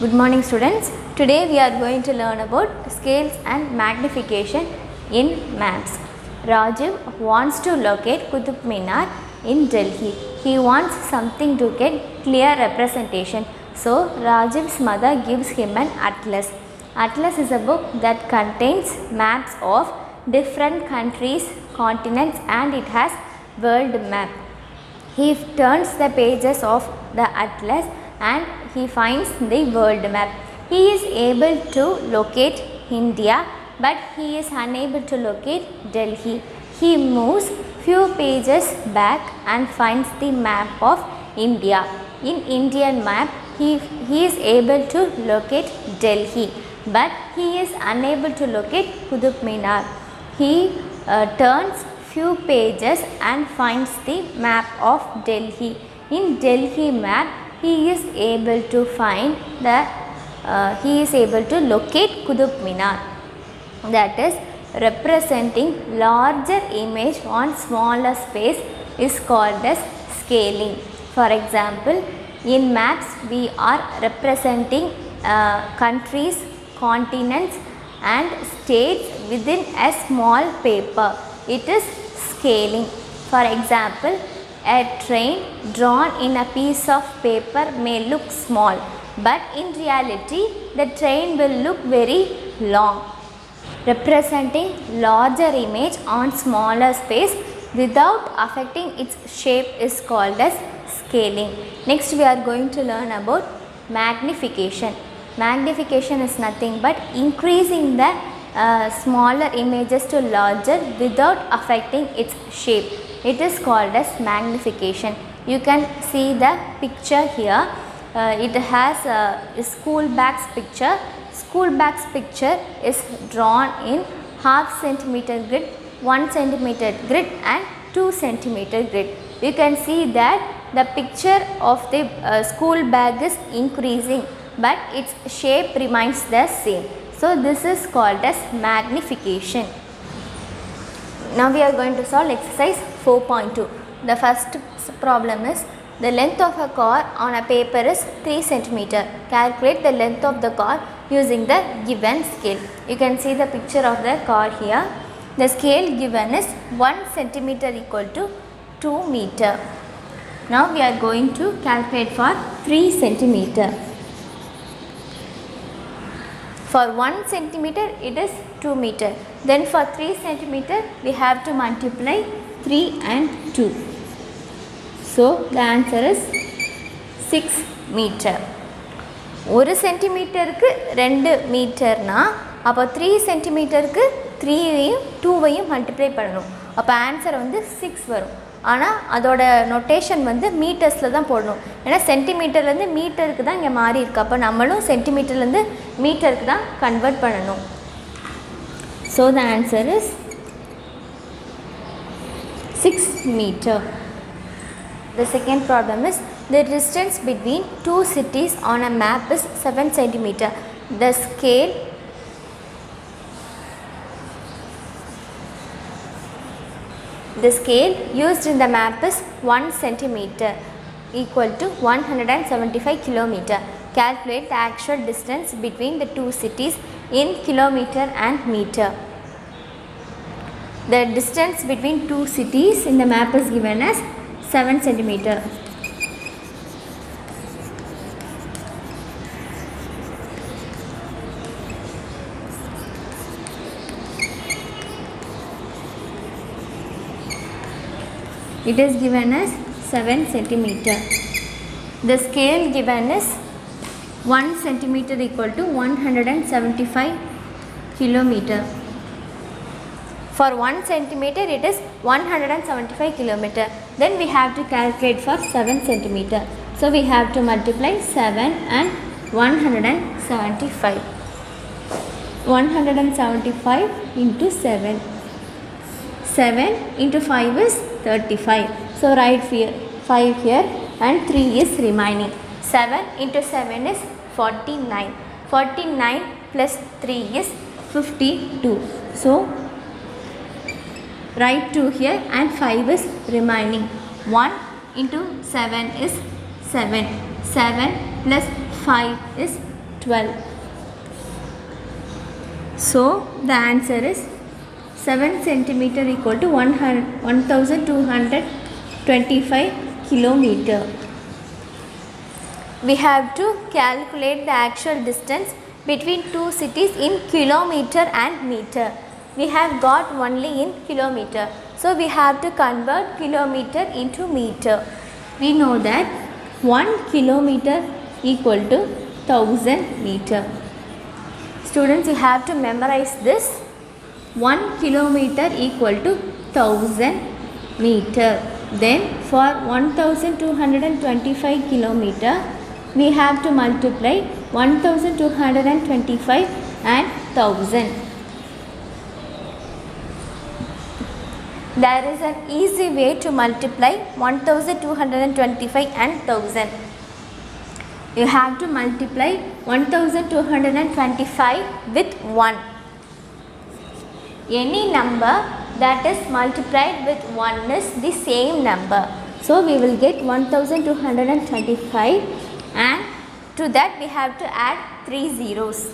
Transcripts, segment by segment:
Good morning students. Today we are going to learn about scales and magnification in maps. Rajiv wants to locate Qutub Minar in Delhi. He wants something to get clear representation. So Rajiv's mother gives him an atlas. Atlas is a book that contains maps of different countries, continents, and it has world map. He turns the pages of the atlas and he finds the world map. He is able to locate India, but he is unable to locate Delhi. He moves few pages back and finds the map of India. In Indian map, he is able to locate Delhi, but he is unable to locate Qutub Minar. He turns few pages and finds the map of Delhi. In Delhi map, he is able to find he is able to locate Qutub Minar, that is representing larger image on smaller space is called as scaling. For example, in maps we are representing countries, continents and states within a small paper. It is scaling. For example, a train drawn in a piece of paper may look small, but in reality the train will look very long. Representing larger image on smaller space without affecting its shape is called as scaling. Next we are going to learn about magnification. Magnification is nothing but increasing the smaller images to larger without affecting its shape. It is called as magnification. You can see the picture here. It has a school bag's picture. School bag's picture is drawn in half centimeter grid, 1 centimeter grid and 2 centimeter grid. You can see that the picture of the school bag is increasing, but its shape remains the same. So this is called as magnification. Now we are going to solve exercise 4.2. The first problem is the length of a car on a paper is 3 cm. Calculate the length of the car using the given scale. You can see the picture of the car here. The scale given is 1 cm equal to 2 meter. Now we are going to calculate for 3 cm. For 1 centimeter it is 2 meter. Then for 3 centimeter we have to multiply 3 and 2. So the answer is 6 meter. 1 centimeter ku 2 meter na, appo 3 centimeter ku 3 ஐயும் 2 ஐயும் multiply பண்ணனும். அப்ப answer வந்து 6 வரும். ஆனா அதோட notation வந்து மீட்டர்ஸ்ல தான் போடணும். ஏனா சென்டிமீட்டர்ல இருந்து மீட்டருக்கு தான் இங்க மாறி இருக்கு. அப்ப நம்மளும் சென்டிமீட்டர்ல இருந்து மீட்டருக்கு தான் கன்வர்ட் பண்ணனும். So the answer is 6 meter. The second problem is the distance between two cities on a map is 7 centimeter. The scale used in the map is 1 centimeter equal to 175 kilometer. Calculate the actual distance between the two cities in kilometer and meter. The distance between two cities in the map is given as 7 centimeter. It is given as 7 centimeter. The scale given is 1 centimeter equal to 175 kilometer. For 1 centimeter it is 175 kilometer. Then we have to calculate for 7 centimeter. So we have to multiply 7 and 175. 175 into 7. 7 into 5 is 35. So write 5 here and 3 is remaining. 7 into 7 is 49. 49 plus 3 is 52. So write 2 here and 5 is remaining. 1 into 7 is 7. 7 plus 5 is 12. So the answer is 7 centimeter equal to 1225 kilometer. We have to calculate the actual distance between two cities in kilometer and meter. We have got only in kilometer. So we have to convert kilometer into meter. We know that 1 kilometer equal to 1000 meter. Students, you have to memorize this. 1 kilometer equal to 1000 meter. Then for 1225 kilometer, we have to multiply 1225 and 1000. There is an easy way to multiply 1225 and 1000. You have to multiply 1225 with 1. Any number that is multiplied with 1 is the same number. So we will get 1225, and to that we have to add 3 zeros.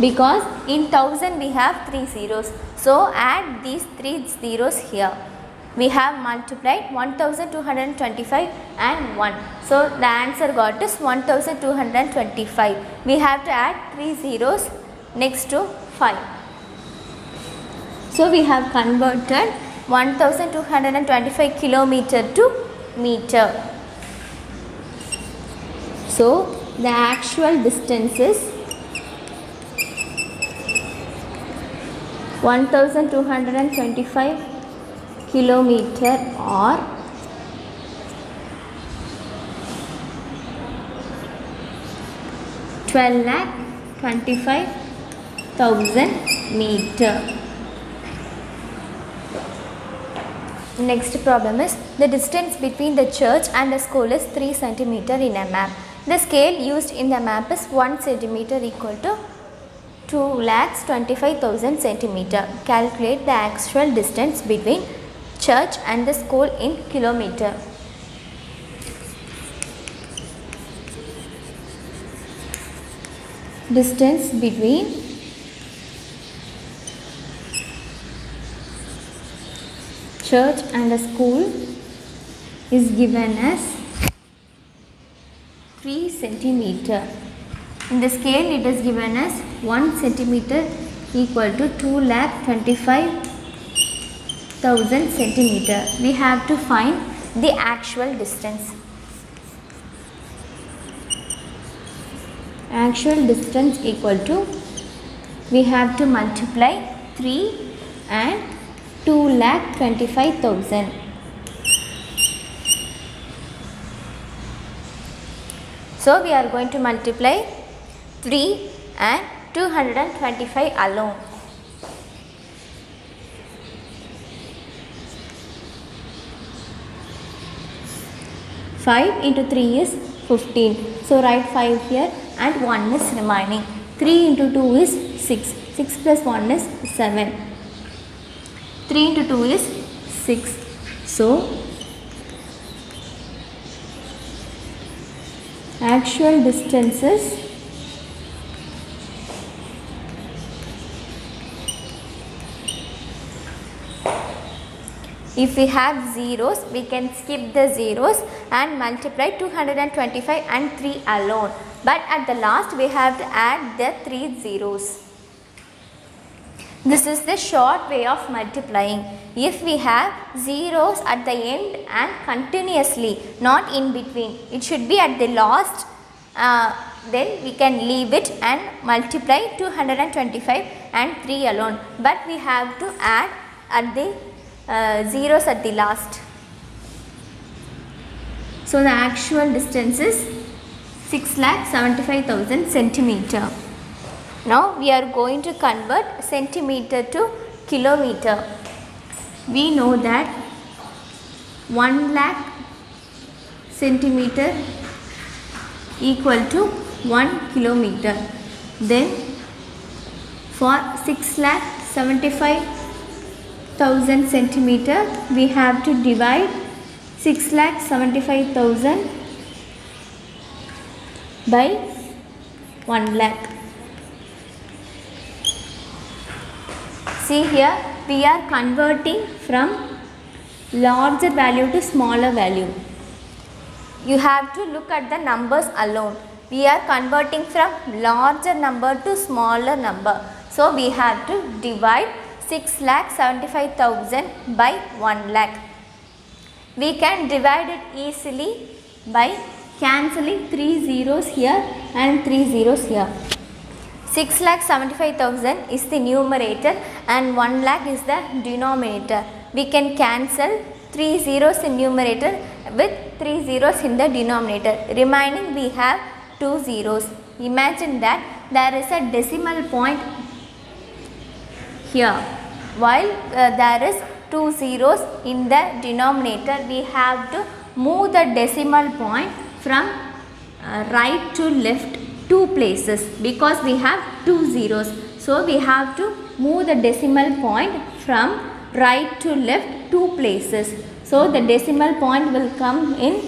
Because in 1000 we have 3 zeros. So add these 3 zeros here. We have multiplied 1225 and 1. So the answer got is 1225. We have to add 3 zeros next to 5. So we have converted 1225 kilometer to meter. So the actual distance is 1225 kilometer or 12,25,000 meter. Next problem is the distance between the church and the school is 3 centimeter in a map. The scale used in the map is 1 centimeter equal to 2,25,000 centimeter. Calculate the actual distance between church and the school in kilometer. Distance between church and the school is given as 3 centimeter. In the scale it is given as 1 centimeter equal to 2,25,000 centimeter. We have to find the actual distance. Actual distance equal to, we have to multiply 3 and 2,25,000. So we are going to multiply 3 and 225 alone. Five into 3 is 15. So write 5 here and 1 is remaining. 3 into 2 is 6. 6 plus 1 is 7. 3 into 2 is 6. So actual distance is if we have zeros, we can skip the zeros and multiply 225 and 3 alone. But at the last we have to add the 3 zeros. This is the short way of multiplying. If we have zeros at the end and continuously, not in between, it should be at the last, then we can leave it and multiply 225 and 3 alone. But we have to add at the zeros at the last. So the actual distance is 6,75,000 centimeter. Now we are going to convert centimeter to kilometer. We know that 1 lakh centimeter equal to 1 kilometer. Then for 6,75,000 centimeter, we have to divide 6,75,000 by 1 lakh. See here, we are converting from larger value to smaller value. You have to look at the numbers alone. We are converting from larger number to smaller number. So we have to divide 6,75,000 by 1 lakh. We can divide it easily by cancelling 3 zeros here and 3 zeros here. 6,75,000 is the numerator and 1 lakh is the denominator. We can cancel 3 zeros in numerator with 3 zeros in the denominator. Remaining we have 2 zeros. Imagine that there is a decimal point here. While there is 2 zeros in the denominator, we have to move the decimal point from right to left 2 places because we have 2 zeros. So we have to move the decimal point from right to left 2 places. So the decimal point will come in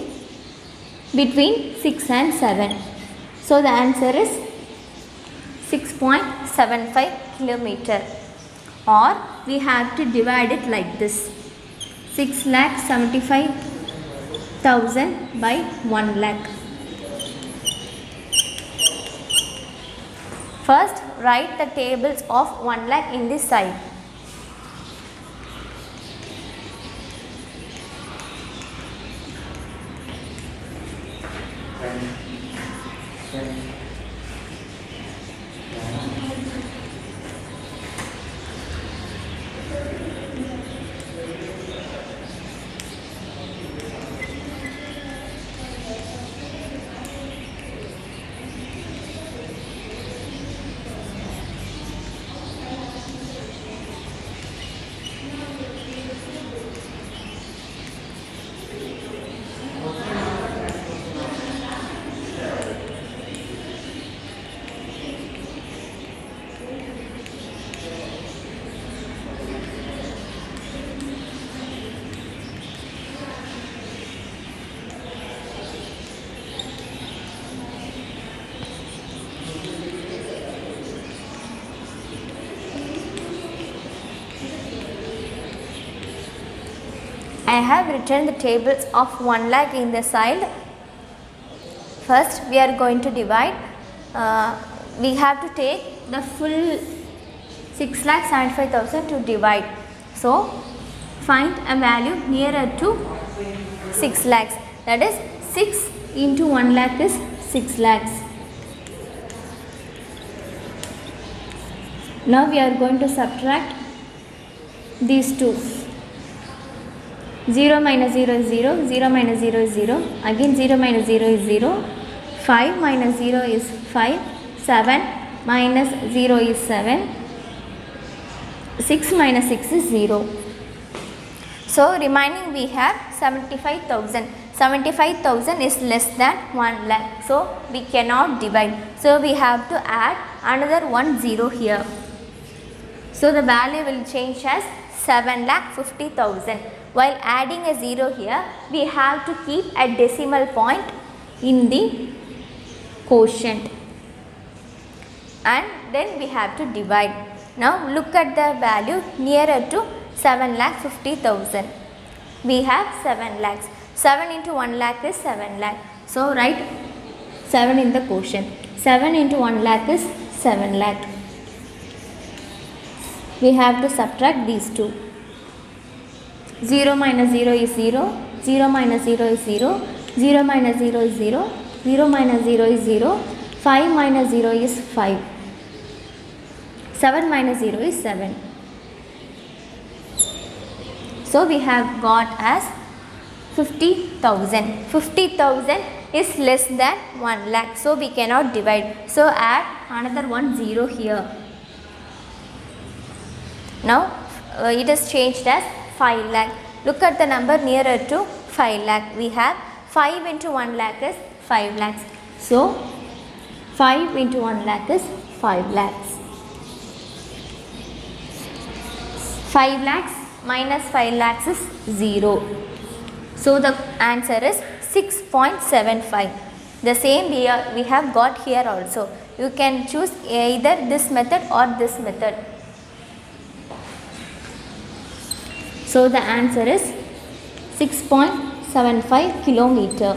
between 6 and 7. So the answer is 6.75 kilometer, or we have to divide it like this: 6,75,000 by 1 lakh. First, write the tables of 1 lakh in this side. I have written the tables of 1 lakh in the side. First, we are going to divide. We have to take the full 6,75,000 to divide. So, find a value nearer to 6 lakhs. That is 6 into 1 lakh is 6 lakhs. Now we are going to subtract these two. 0 minus 0 is 0, 0 minus 0 is 0, again 0 minus 0 is 0, 5 minus 0 is 5, 7 minus 0 is 7, 6 minus 6 is 0. So remaining we have 75,000. 75,000 is less than 1 lakh. So we cannot divide. So we have to add another 1 0 here. So the value will change as 7,50,000. While adding a 0 here, we have to keep a decimal point in the quotient and then we have to divide. Now look at the value nearer to 7,50,000. We have 7 lakhs. 7 into 1 lakh is 7 lakh. So write 7 in the quotient. 7 into 1 lakh is 7 lakh. We have to subtract these two. 0 minus 0 is 0, 0 minus 0 is 0, 0 minus 0 is 0, 0 minus 0 is 0, 5 minus 0 is 5, 7 minus 0 is 7. So we have got as 50,000. 50,000 is less than 1 lakh. So we cannot divide. So add another 1 0 here. Now it is changed as 5 lakh. Look at the number nearer to 5 lakh. We have 5 into 1 lakh is 5 lakhs. So 5 into 1 lakh is 5 lakhs. 5 lakhs minus 5 lakhs is 0. So the answer is 6.75. The same we have got here also. You can choose either this method or this method. So the answer is 6.75 kilometer.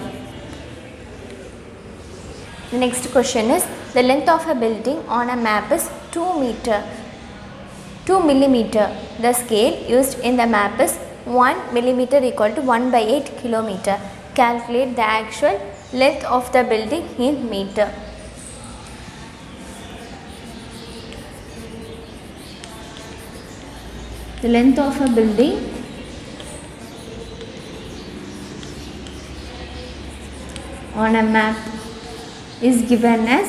The next question is, the length of a building on a map is 2 millimeter. The scale used in the map is 1 millimeter equal to 1/8 kilometer. Calculate the actual length of the building in meter. The length of a building on a map is given as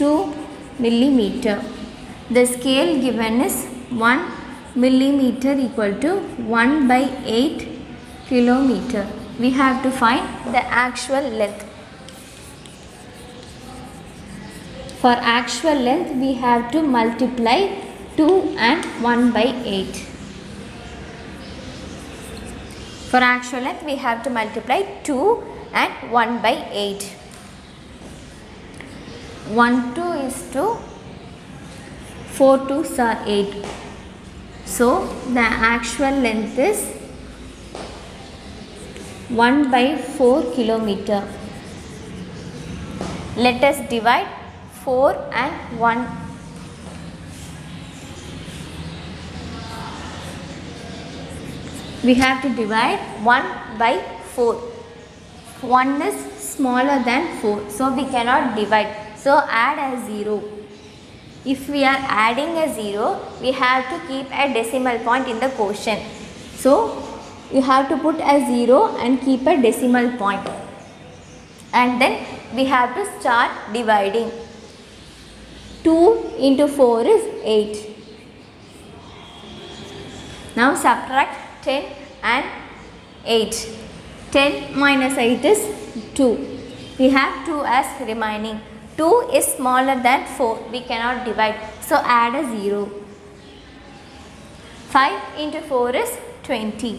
2 millimeter. The scale given is 1 millimeter equal to 1/8 kilometer. We have to find the actual length. For actual length, we have to multiply 2 and 1/8. For actual length, we have to multiply 2 and 1/8. 1 2 is 2, 4 2s are 8. So the actual length is 1/4 kilometer. Let us divide 4 and 1. We have to divide 1/4. 1 is smaller than 4, so we cannot divide. So add a 0. If we are adding a 0, we have to keep a decimal point in the quotient. So you have to put a 0 and keep a decimal point. And then we have to start dividing. 2 into 4 is 8. Now subtract 10 and 8. 10 minus 8 is 2. We have 2 as remaining. 2 is smaller than 4. We cannot divide. So add a 0. 5 into 4 is 20.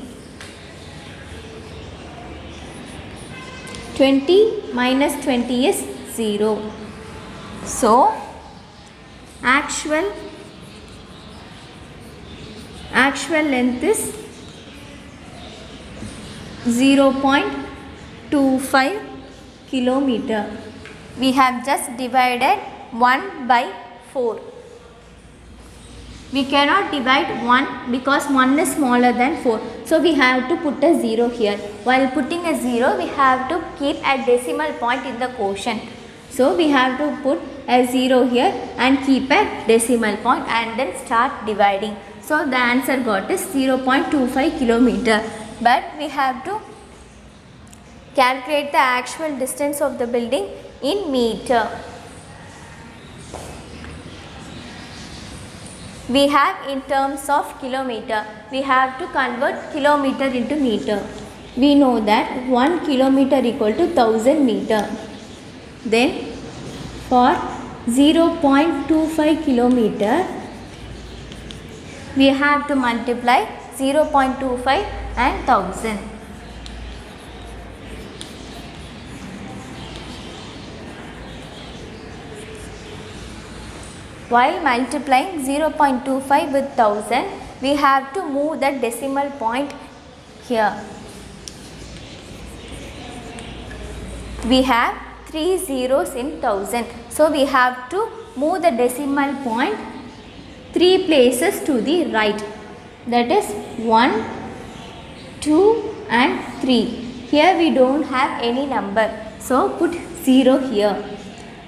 20 minus 20 is 0. So actual length is 0.25 kilometer. We have just divided 1/4. We cannot divide 1 because 1 is smaller than 4. So we have to put a 0 here. While putting a 0, we have to keep a decimal point in the quotient. So we have to put a 0 here and keep a decimal point and then start dividing. So the answer got is 0.25 kilometer. But we have to calculate the actual distance of the building in meter. We have in terms of kilometer. We have to convert kilometer into meter. We know that 1 kilometer equal to 1000 meter. Then for 0.25 kilometer, we have to multiply 0.25 and 1000. While multiplying 0.25 with 1000, we have to move the decimal point here. We have 3 zeros in 1000. So we have to move the decimal point 3 places to the right. That is 1, 2 and 3. Here we don't have any number. So put 0 here.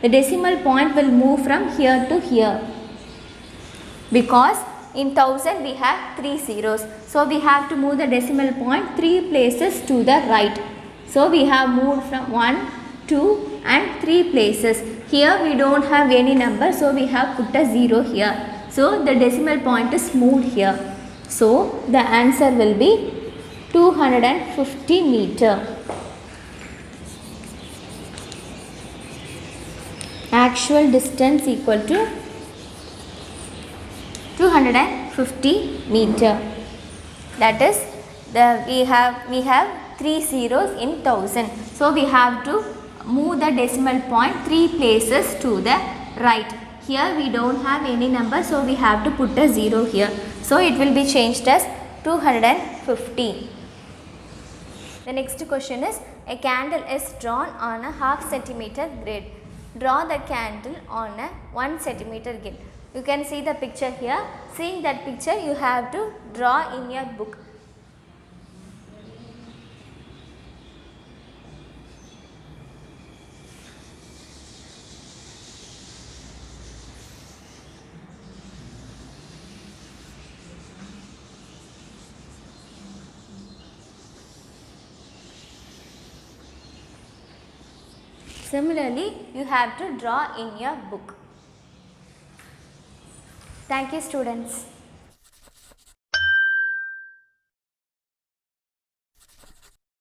The decimal point will move from here to here. Because in 1000 we have 3 zeros. So we have to move the decimal point 3 places to the right. So we have moved from 1, 2 and 3 places. Here we don't have any number, so we have put a 0 here. So the decimal point is moved here. So the answer will be 250 meter. Actual distance equal to 250 meter. That is we have 3 zeros in 1000. So we have to move the decimal point 3 places to the right. Here we don't have any number, so we have to put a 0 here. So it will be changed as 250. The next question is, a candle is drawn on a half centimeter grid. Draw the candle on a 1 centimeter grid. You can see the picture here. Seeing that picture, you have to draw in your book. Similarly, you have to draw in your book. Thank you, students.